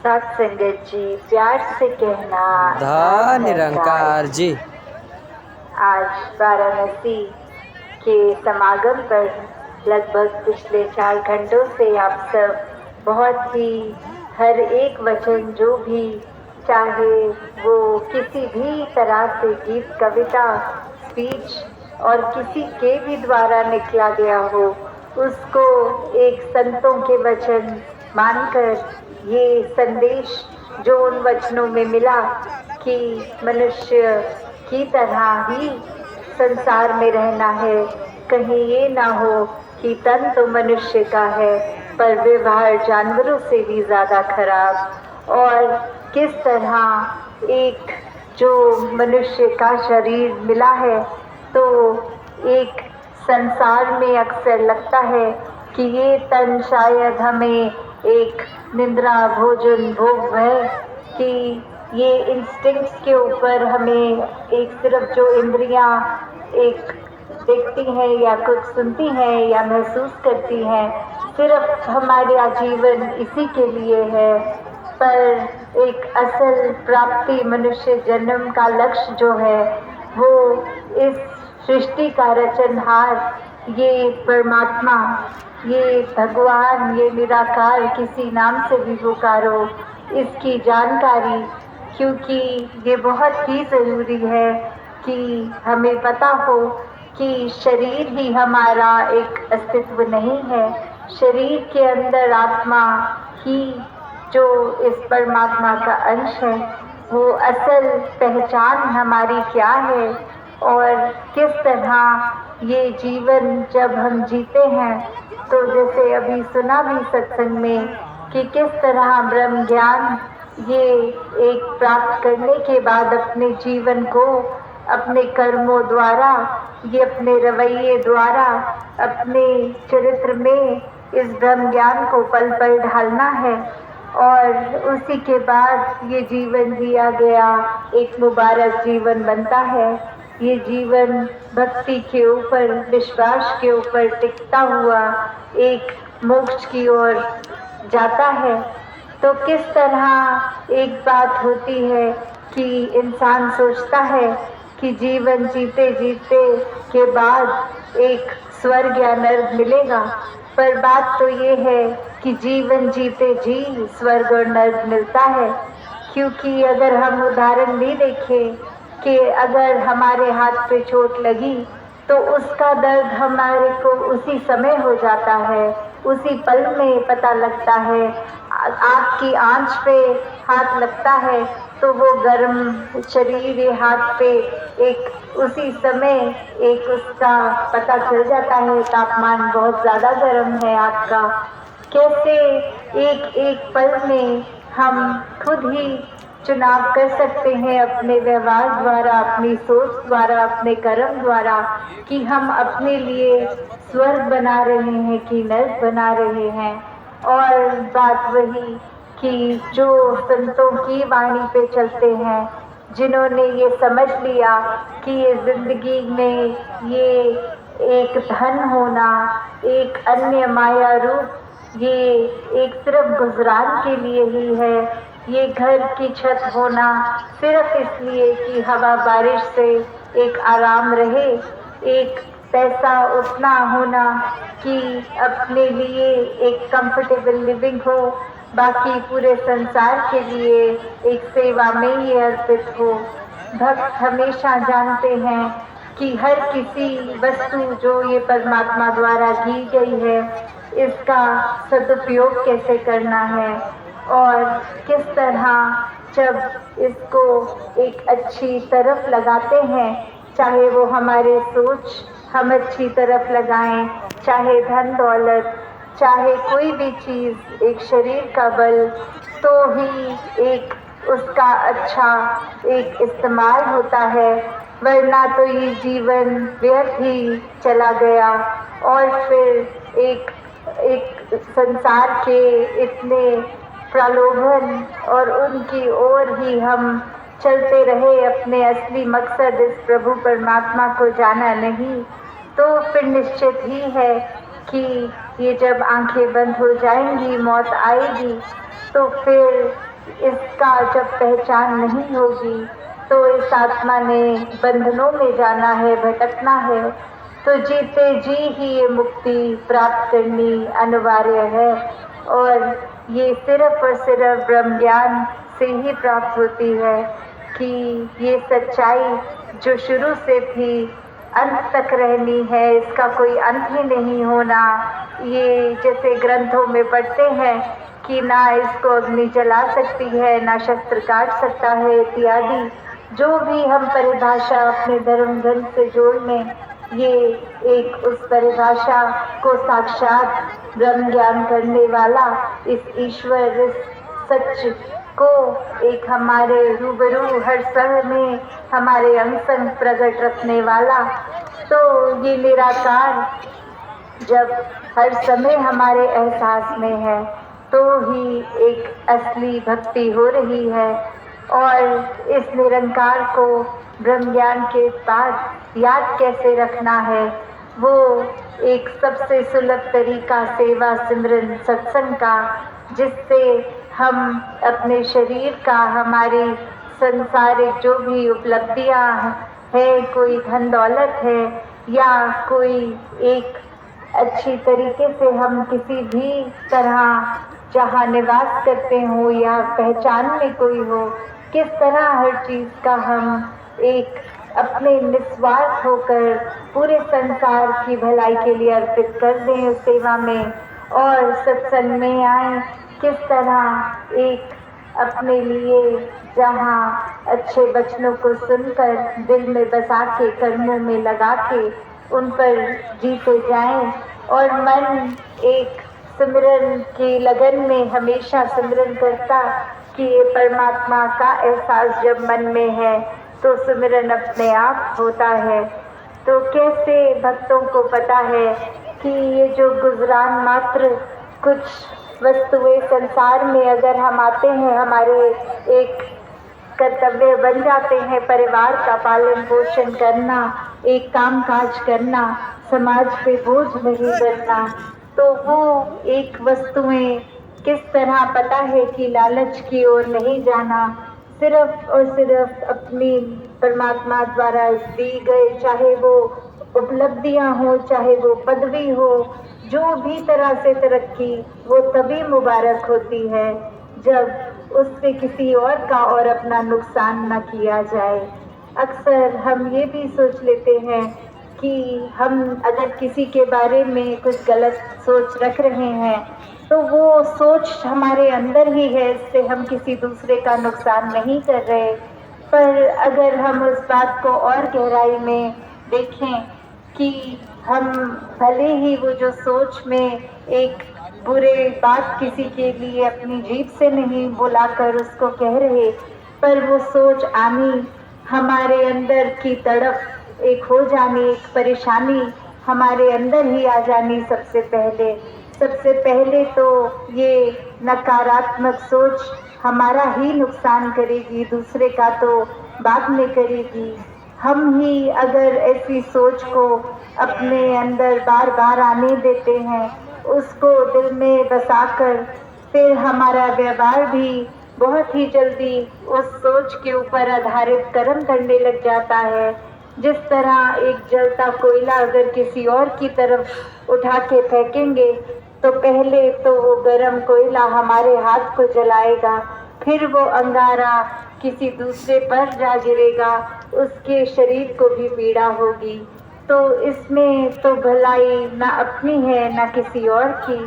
साथ संगत जी, प्यार से कहना धन निरंकार जी। आज वाराणसी के समागम पर लगभग पिछले 4 घंटों से आप सब बहुत ही हर एक वचन, जो भी चाहे वो किसी भी तरह से गीत, कविता, स्पीच और किसी के भी द्वारा निकला गया हो, उसको एक संतों के वचन मानकर ये संदेश जो उन वचनों में मिला कि मनुष्य की तरह ही संसार में रहना है, कहीं ये ना हो कि तन तो मनुष्य का है पर व्यवहार जानवरों से भी ज्यादा खराब, और किस तरह एक जो मनुष्य का शरीर मिला है, तो एक संसार में अक्सर लगता है कि ये तन शायद हमें एक निद्रा भोजन भोग है, कि ये इंस्टिंक्ट्स के ऊपर हमें एक सिर्फ जो इंद्रियां एक देखती हैं या कुछ सुनती हैं या महसूस करती हैं, सिर्फ हमारा जीवन इसी के लिए है। पर एक असल प्राप्ति, मनुष्य जन्म का लक्ष्य जो है वो इस सृष्टि का रचनहार, ये परमात्मा, ये भगवान, ये निराकार, किसी नाम से भी पुकारो, इसकी जानकारी, क्योंकि ये बहुत ही ज़रूरी है कि हमें पता हो कि शरीर ही हमारा एक अस्तित्व नहीं है। शरीर के अंदर आत्मा ही जो इस परमात्मा का अंश है, वो असल पहचान हमारी क्या है और किस तरह ये जीवन जब हम जीते हैं, तो जैसे अभी सुना भी सत्संग में कि किस तरह ब्रह्म ज्ञान ये एक प्राप्त करने के बाद अपने जीवन को अपने कर्मों द्वारा, ये अपने रवैये द्वारा, अपने चरित्र में इस ब्रह्म ज्ञान को पल पल ढालना है, और उसी के बाद ये जीवन जिया गया एक मुबारक जीवन बनता है। ये जीवन भक्ति के ऊपर, विश्वास के ऊपर टिकता हुआ एक मोक्ष की ओर जाता है। तो किस तरह एक बात होती है कि इंसान सोचता है कि जीवन जीते जीते के बाद एक स्वर्ग या नर्क मिलेगा, पर बात तो ये है कि जीवन जीते जी स्वर्ग और नर्क मिलता है। क्योंकि अगर हम उदाहरण भी देखें कि अगर हमारे हाथ पे चोट लगी तो उसका दर्द हमारे को उसी समय हो जाता है, उसी पल में पता लगता है। आग की आंच पे हाथ लगता है तो वो गर्म शरीर ये हाथ पे एक उसी समय एक उसका पता चल जाता है, तापमान बहुत ज़्यादा गर्म है आग का। कैसे एक एक पल में हम खुद ही चुनाव कर सकते हैं अपने व्यवहार द्वारा, अपनी सोच द्वारा, अपने कर्म द्वारा, कि हम अपने लिए स्वर्ग बना रहे हैं कि नर्क बना रहे हैं। और बात वही कि जो संतों की वाणी पे चलते हैं, जिन्होंने ये समझ लिया कि ये जिंदगी में ये एक धन होना, एक अन्य माया रूप, ये एक सिर्फ गुजरान के लिए ही है। ये घर की छत होना सिर्फ इसलिए कि हवा बारिश से एक आराम रहे, एक पैसा उतना होना कि अपने लिए एक कंफर्टेबल लिविंग हो, बाकी पूरे संसार के लिए एक सेवा में ये अर्पित हो। भक्त हमेशा जानते हैं कि हर किसी वस्तु जो ये परमात्मा द्वारा दी गई है, इसका सदुपयोग कैसे करना है, और किस तरह जब इसको एक अच्छी तरफ लगाते हैं, चाहे वो हमारे सोच हम अच्छी तरफ लगाएं, चाहे धन दौलत, चाहे कोई भी चीज़, एक शरीर का बल, तो ही एक उसका अच्छा एक इस्तेमाल होता है, वरना तो ये जीवन व्यर्थ ही चला गया। और फिर एक संसार के इतने प्रलोभन और उनकी ओर ही हम चलते रहे, अपने असली मकसद इस प्रभु परमात्मा को जाना नहीं, तो फिर निश्चित ही है कि ये जब आंखें बंद हो जाएंगी, मौत आएगी, तो फिर इसका जब पहचान नहीं होगी तो इस आत्मा ने बंधनों में जाना है, भटकना है। तो जीते जी ही ये मुक्ति प्राप्त करनी अनिवार्य है और ये सिर्फ और सिर्फ ब्रह्म ज्ञान से ही प्राप्त होती है कि ये सच्चाई जो शुरू से थी अंत तक रहनी है, इसका कोई अंत ही नहीं होना। ये जैसे ग्रंथों में पढ़ते हैं कि ना इसको अग्नि जला सकती है, ना शस्त्र काट सकता है इत्यादि, जो भी हम परिभाषा अपने धर्म ग्रंथ से जोड़ लें, ये एक उस परिभाषा को साक्षात ब्रह्म ज्ञान करने वाला, इस ईश्वर, इस सच को एक हमारे रूबरू हर समय में हमारे अंग संग प्रकट रखने वाला। तो ये निराकार जब हर समय हमारे एहसास में है तो ही एक असली भक्ति हो रही है। और इस निरंकार को ब्रह्म ज्ञान के बाद याद कैसे रखना है, वो एक सबसे सुलभ तरीका सेवा सिमरन सत्संग का, जिससे हम अपने शरीर का, हमारी संसारिक जो भी उपलब्धियां है, कोई धन दौलत है या कोई एक अच्छी तरीके से हम किसी भी तरह जहाँ निवास करते हो या पहचान में कोई हो, किस तरह हर चीज़ का हम एक अपने निस्वार्थ होकर पूरे संसार की भलाई के लिए अर्पित कर दें उस सेवा में और सत्संग में आए, किस तरह एक अपने लिए जहाँ अच्छे वचनों को सुनकर दिल में बसा के कर्मों में लगा के उन पर जीते जाएं और मन एक सिमरन की लगन में हमेशा सिमरन करता कि ये परमात्मा का एहसास जब मन में है तो सिमरन अपने आप होता है। तो कैसे भक्तों को पता है कि ये जो गुजरान मात्र कुछ वस्तुएं संसार में अगर हम आते हैं, हमारे एक कर्तव्य बन जाते हैं परिवार का पालन पोषण करना, एक काम काज करना, समाज पे बोझ नहीं बनना, तो वो एक वस्तुएं किस तरह पता है कि लालच की ओर नहीं जाना, सिर्फ और सिर्फ अपनी परमात्मा द्वारा दी गए, चाहे वो उपलब्धियां हो, चाहे वो पदवी हो, जो भी तरह से तरक्की, वो तभी मुबारक होती है जब उससे किसी और का और अपना नुकसान न किया जाए। अक्सर हम ये भी सोच लेते हैं कि हम अगर किसी के बारे में कुछ गलत सोच रख रहे हैं तो वो सोच हमारे अंदर ही है, इससे हम किसी दूसरे का नुकसान नहीं कर रहे। पर अगर हम उस बात को और गहराई में देखें कि हम भले ही वो जो सोच में एक बुरे बात किसी के लिए अपनी जीभ से नहीं बुलाकर उसको कह रहे, पर वो सोच आनी, हमारे अंदर की तड़प एक हो जानी, एक परेशानी हमारे अंदर ही आ जानी। सबसे पहले तो ये नकारात्मक सोच हमारा ही नुकसान करेगी, दूसरे का तो बाद में करेगी। हम ही अगर ऐसी सोच को अपने अंदर बार बार आने देते हैं, उसको दिल में बसाकर, फिर हमारा व्यवहार भी बहुत ही जल्दी उस सोच के ऊपर आधारित कर्म करने लग जाता है। जिस तरह एक जलता कोयला अगर किसी और की तरफ उठा के फेंकेंगे तो पहले तो वो गर्म कोयला हमारे हाथ को जलाएगा, फिर वो अंगारा किसी दूसरे पर जा गिरेगा, उसके शरीर को भी पीड़ा होगी। तो इसमें तो भलाई ना अपनी है ना किसी और की।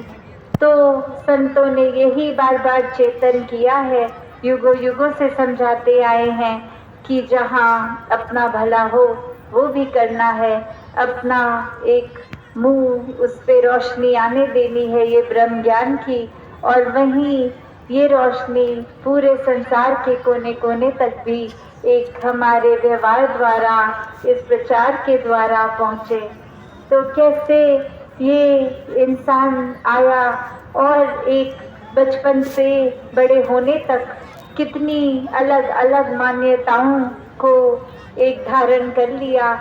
तो संतों ने यही बार बार चेतन किया है, युगों युगों से समझाते आए हैं कि जहाँ अपना भला हो वो भी करना है, अपना एक मुंह उस पे रोशनी आने देनी है ये ब्रह्म ज्ञान की, और वहीं ये रोशनी पूरे संसार के कोने कोने तक भी एक हमारे व्यवहार द्वारा, इस प्रचार के द्वारा पहुँचे। तो कैसे ये इंसान आया और एक बचपन से बड़े होने तक कितनी अलग अलग मान्यताओं को एक धारण कर लिया,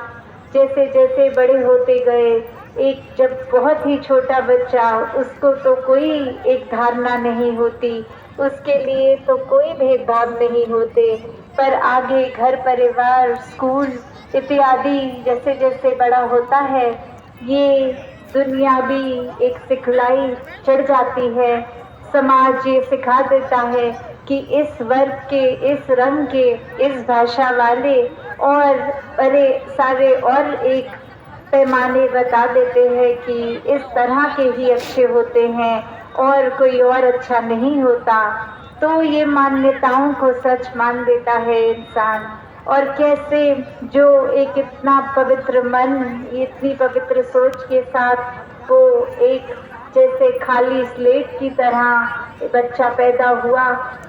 जैसे जैसे बड़े होते गए एक जब बहुत ही छोटा बच्चा, उसको तो कोई एक धारणा नहीं होती, उसके लिए तो कोई भेदभाव नहीं होते, पर आगे घर परिवार स्कूल इत्यादि जैसे जैसे बड़ा होता है, ये दुनिया भी एक सिखलाई चढ़ जाती है। समाज ये सिखा देता है कि इस वर्ग के, इस रंग के, इस भाषा वाले और बड़े सारे और एक पैमाने बता देते हैं कि इस तरह के ही अच्छे होते हैं और कोई और अच्छा नहीं होता। तो ये मान्यताओं को सच मान देता है इंसान। और कैसे जो एक इतना पवित्र मन, इतनी पवित्र सोच के साथ वो एक जैसे खाली स्लेट की तरह बच्चा पैदा हुआ,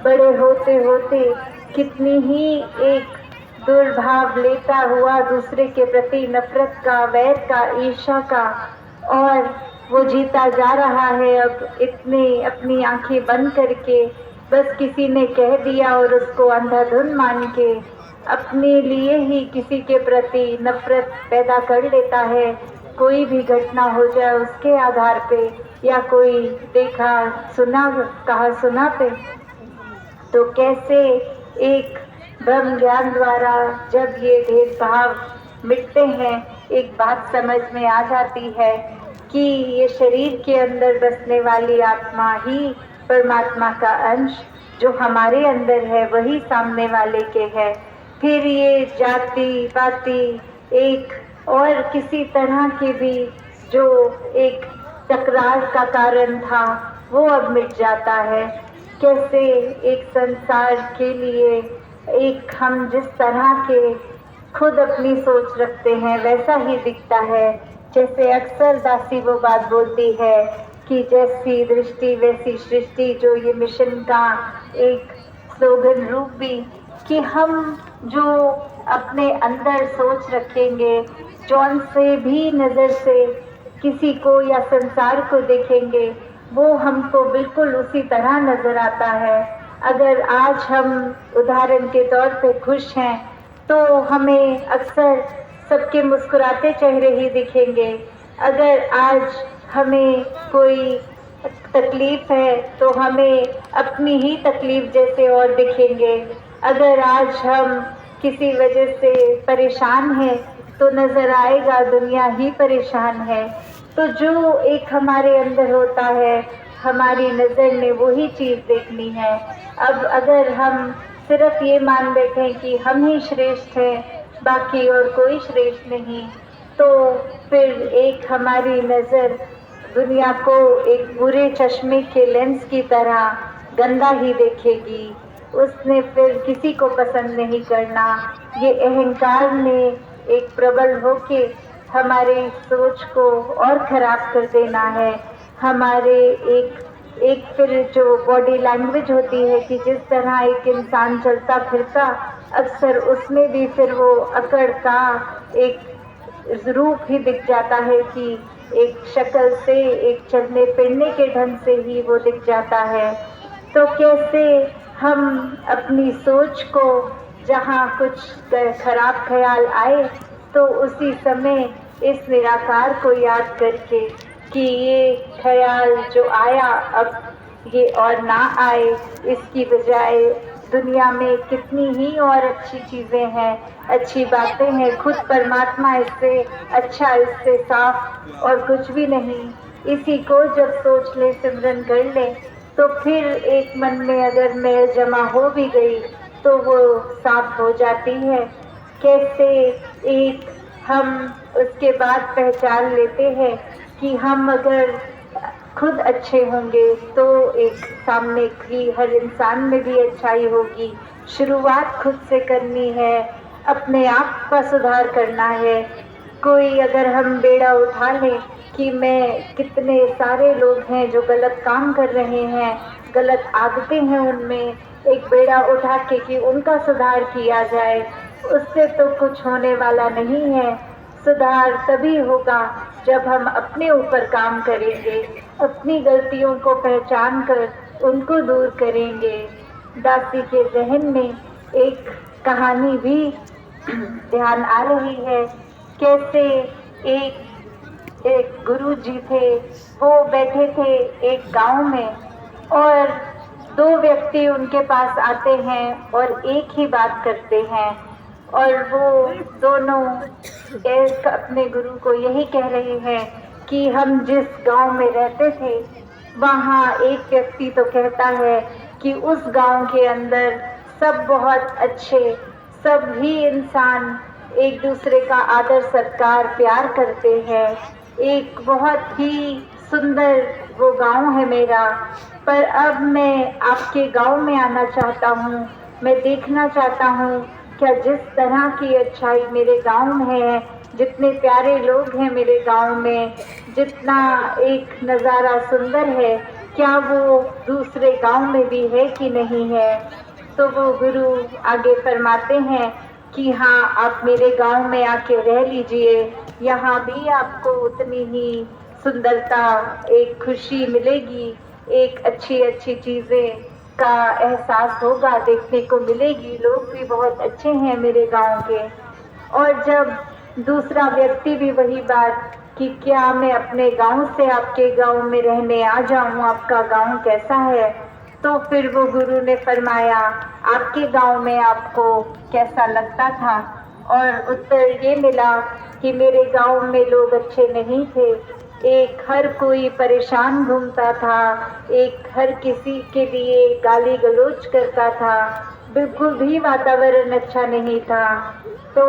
बड़े होते होते कितनी ही एक दुर्भाव लेता हुआ दूसरे के प्रति नफरत का, वैर का, ईर्ष्या का, और वो जीता जा रहा है अब इतने अपनी आंखें बंद करके, बस किसी ने कह दिया और उसको अंधाधुंध मान के अपने लिए ही किसी के प्रति नफरत पैदा कर लेता है। कोई भी घटना हो जाए उसके आधार पे, या कोई देखा सुना कहा सुना पे, तो कैसे एक ब्रह्म ज्ञान द्वारा जब ये भेदभाव मिटते हैं, एक बात समझ में आ जाती है कि ये शरीर के अंदर बसने वाली आत्मा ही परमात्मा का अंश जो हमारे अंदर है वही सामने वाले के है। फिर ये जाति पाति एक और किसी तरह की भी जो एक टकरार का कारण था वो अब मिट जाता है। कैसे एक संसार के लिए एक हम जिस तरह के खुद अपनी सोच रखते हैं वैसा ही दिखता है। जैसे अक्सर दासी वो बात बोलती है कि जैसी दृष्टि वैसी सृष्टि, जो ये मिशन का एक स्लोगन रूप भी, कि हम जो अपने अंदर सोच रखेंगे, जौन से भी नज़र से किसी को या संसार को देखेंगे, वो हमको बिल्कुल उसी तरह नजर आता है। अगर आज हम उदाहरण के तौर पे खुश हैं तो हमें अक्सर सबके मुस्कुराते चेहरे ही दिखेंगे। अगर आज हमें कोई तकलीफ है तो हमें अपनी ही तकलीफ जैसे और दिखेंगे। अगर आज हम किसी वजह से परेशान हैं तो नजर आएगा दुनिया ही परेशान है। तो जो एक हमारे अंदर होता है, हमारी नज़र ने वही चीज़ देखनी है। अब अगर हम सिर्फ ये मान बैठे कि हम ही श्रेष्ठ हैं, बाकी और कोई श्रेष्ठ नहीं, तो फिर एक हमारी नज़र दुनिया को एक बुरे चश्मे के लेंस की तरह गंदा ही देखेगी। उसने फिर किसी को पसंद नहीं करना। ये अहंकार ने एक प्रबल होके हमारे सोच को और खराब कर देना है। हमारे एक फिर जो बॉडी लैंग्वेज होती है कि जिस तरह एक इंसान चलता फिरता, अक्सर उसमें भी फिर वो अकड़ का एक रूप ही दिख जाता है कि एक शक्ल से, एक चलने फिरने के ढंग से ही वो दिख जाता है। तो कैसे हम अपनी सोच को, जहाँ कुछ खराब ख्याल आए तो उसी समय इस निराकार को याद करके कि ये ख्याल जो आया अब ये और ना आए, इसकी बजाय दुनिया में कितनी ही और अच्छी चीज़ें हैं, अच्छी बातें हैं। खुद परमात्मा इससे अच्छा, इससे साफ और कुछ भी नहीं। इसी को जब सोच ले, सिमरन कर ले, तो फिर एक मन में अगर मैल जमा हो भी गई तो वो साफ हो जाती है। कैसे एक हम उसके बाद पहचान लेते हैं कि हम अगर खुद अच्छे होंगे तो एक सामने की हर इंसान में भी अच्छाई होगी। शुरुआत खुद से करनी है, अपने आप का सुधार करना है। कोई अगर हम बेड़ा उठा लें कि मैं कितने सारे लोग हैं जो गलत काम कर रहे हैं, गलत आदतें हैं उनमें, एक बेड़ा उठा के कि उनका सुधार किया जाए, उससे तो कुछ होने वाला नहीं है। सुधार तभी होगा जब हम अपने ऊपर काम करेंगे, अपनी गलतियों को पहचान कर उनको दूर करेंगे। दासी के जहन में एक कहानी भी ध्यान आ रही है। कैसे एक एक गुरु जी थे, वो बैठे थे एक गांव में, और दो व्यक्ति उनके पास आते हैं और एक ही बात करते हैं, और वो दोनों एक अपने गुरु को यही कह रहे हैं कि हम जिस गांव में रहते थे, वहाँ एक व्यक्ति तो कहता है कि उस गांव के अंदर सब बहुत अच्छे, सभी इंसान एक दूसरे का आदर सत्कार प्यार करते हैं, एक बहुत ही सुंदर वो गांव है मेरा। पर अब मैं आपके गांव में आना चाहता हूँ, मैं देखना चाहता हूँ क्या जिस तरह की अच्छाई मेरे गांव में है, जितने प्यारे लोग हैं मेरे गांव में, जितना एक नज़ारा सुंदर है, क्या वो दूसरे गांव में भी है कि नहीं है। तो वो गुरु आगे फरमाते हैं कि हाँ, आप मेरे गांव में आके रह लीजिए, यहाँ भी आपको उतनी ही सुंदरता, एक खुशी मिलेगी, एक अच्छी अच्छी चीज़ें का एहसास होगा, देखने को मिलेगी, लोग भी बहुत अच्छे हैं मेरे गांव के। और जब दूसरा व्यक्ति भी वही बात कि क्या मैं अपने गांव से आपके गांव में रहने आ जाऊं, आपका गांव कैसा है, तो फिर वो गुरु ने फरमाया आपके गांव में आपको कैसा लगता था, और उत्तर ये मिला कि मेरे गांव में लोग अच्छे नहीं थे, एक हर कोई परेशान घूमता था, एक हर किसी के लिए गाली गलौज करता था, बिल्कुल भी वातावरण अच्छा नहीं था। तो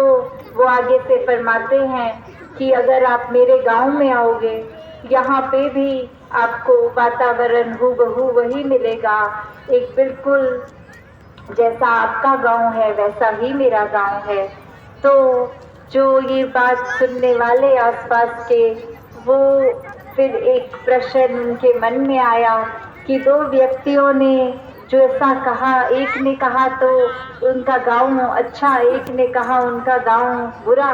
वो आगे से फरमाते हैं कि अगर आप मेरे गांव में आओगे, यहाँ पे भी आपको वातावरण हूबहू वही मिलेगा, एक बिल्कुल जैसा आपका गांव है वैसा ही मेरा गांव है। तो जो ये बात सुनने वाले आसपास के, वो फिर एक प्रश्न उनके मन में आया कि दो व्यक्तियों ने जो ऐसा कहा, एक ने कहा तो उनका गांव अच्छा, एक ने कहा उनका गांव बुरा,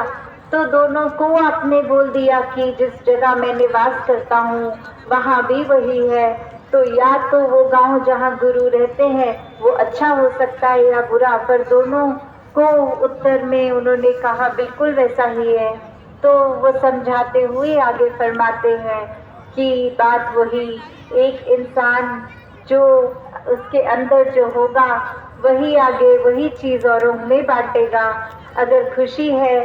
तो दोनों को आपने बोल दिया कि जिस जगह मैं निवास करता हूँ वहाँ भी वही है, तो या तो वो गांव जहाँ गुरु रहते हैं वो अच्छा हो सकता है या बुरा, पर दोनों को उत्तर में उन्होंने कहा बिल्कुल वैसा ही है। तो वो समझाते हुए आगे फरमाते हैं कि बात वही, एक इंसान जो उसके अंदर जो होगा वही आगे वही चीज़ औरों में बांटेगा। अगर खुशी है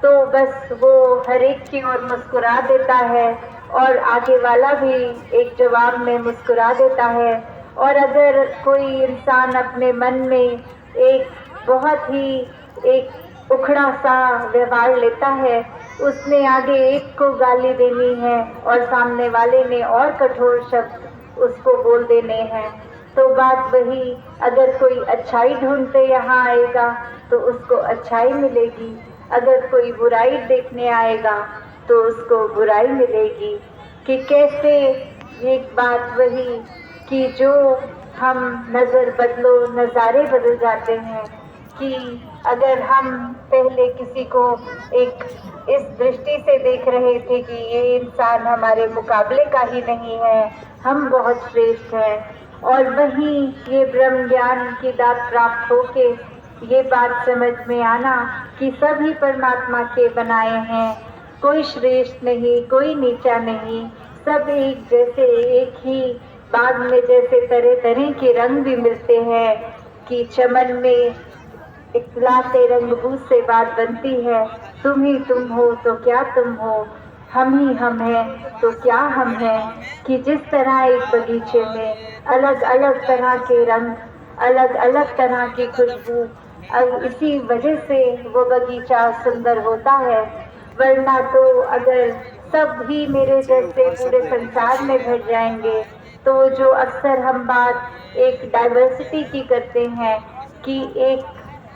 तो बस वो हर एक की ओर मुस्कुरा देता है और आगे वाला भी एक जवाब में मुस्कुरा देता है, और अगर कोई इंसान अपने मन में एक बहुत ही एक उखड़ा सा व्यवहार लेता है, उसने आगे एक को गाली देनी है और सामने वाले ने और कठोर शब्द उसको बोल देने हैं, तो बात वही, अगर कोई अच्छाई ढूंढते यहाँ आएगा तो उसको अच्छाई मिलेगी, अगर कोई बुराई देखने आएगा तो उसको बुराई मिलेगी। कि कैसे एक बात वही कि जो हम नज़र बदलो नज़ारे बदल जाते हैं, कि अगर हम पहले किसी को एक इस दृष्टि से देख रहे थे कि ये इंसान हमारे मुकाबले का ही नहीं है, हम बहुत श्रेष्ठ हैं, और वहीं ये ब्रह्म ज्ञान की दात प्राप्त होके ये बात समझ में आना कि सभी परमात्मा के बनाए हैं, कोई श्रेष्ठ नहीं, कोई नीचा नहीं, सब एक जैसे, एक ही बाग में जैसे तरह तरह के रंग भी मिलते हैं, कि चमन में इखलाते रंगबूझ से बात बनती है, तुम ही तुम हो तो क्या तुम हो, हम ही हम हैं तो क्या हम हैं, कि जिस तरह एक बगीचे में अलग अलग तरह के रंग, अलग अलग तरह की खुशबू, इसी वजह से वो बगीचा सुंदर होता है। वरना तो अगर सब ही मेरे जैसे पूरे संसार में भर जाएंगे, तो जो अक्सर हम बात एक डाइवर्सिटी की करते हैं कि एक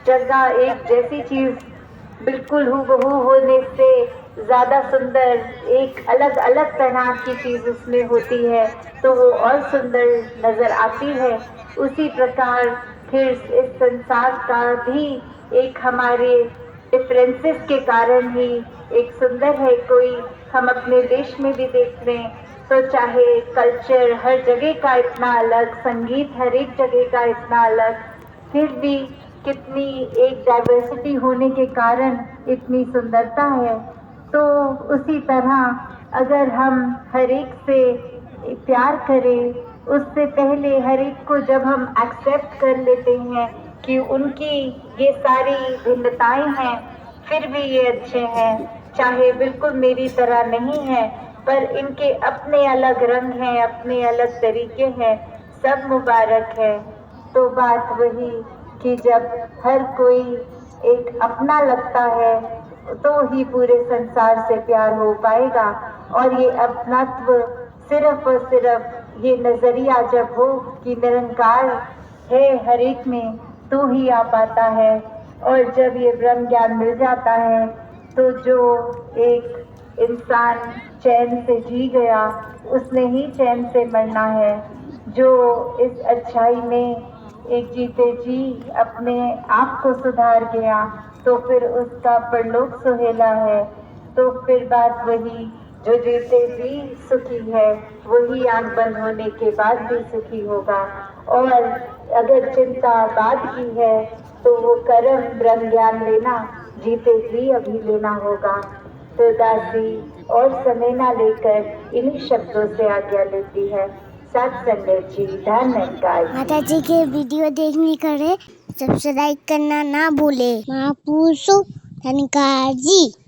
जगह एक जैसी चीज़ बिल्कुल हूबहू होने से ज़्यादा सुंदर एक अलग अलग तरह की चीज़ उसमें होती है तो वो और सुंदर नज़र आती है। उसी प्रकार फिर इस संसार का भी एक हमारे डिफरेंसेस के कारण ही एक सुंदर है। कोई हम अपने देश में भी देख लें तो चाहे कल्चर हर जगह का इतना अलग, संगीत हर एक जगह का इतना अलग, फिर भी कितनी एक डाइवर्सिटी होने के कारण इतनी सुंदरता है। तो उसी तरह अगर हम हर एक से प्यार करें, उससे पहले हर एक को जब हम एक्सेप्ट कर लेते हैं कि उनकी ये सारी भिन्नताएं हैं, फिर भी ये अच्छे हैं, चाहे बिल्कुल मेरी तरह नहीं है, पर इनके अपने अलग रंग हैं, अपने अलग तरीके हैं, सब मुबारक है। तो बात वही कि जब हर कोई एक अपना लगता है तो ही पूरे संसार से प्यार हो पाएगा। और ये अपनत्व सिर्फ और सिर्फ ये नजरिया जब हो कि निरंकार है हर एक में, तो ही आ पाता है। और जब ये ब्रह्म ज्ञान मिल जाता है तो जो एक इंसान चैन से जी गया, उसने ही चैन से मरना है। जो इस अच्छाई में एक जीते जी अपने आप को सुधार गया, तो फिर उसका परलोक सुहेला है। तो फिर बात वही, जो जीते जी सुखी है वही आंख बंद होने के बाद भी सुखी होगा। और अगर चिंता बाद की है तो वो कर्म ब्रह्म ज्ञान लेना जीते जी अभी लेना होगा। तो दासी और समय ना लेकर इन्हीं शब्दों से आज्ञा लेती है। सत्संग जी, धन्यवाद। माता जी के वीडियो देखने के लिए सब्सक्राइब करना ना भूले। महापुरुषों धन्यवाद जी।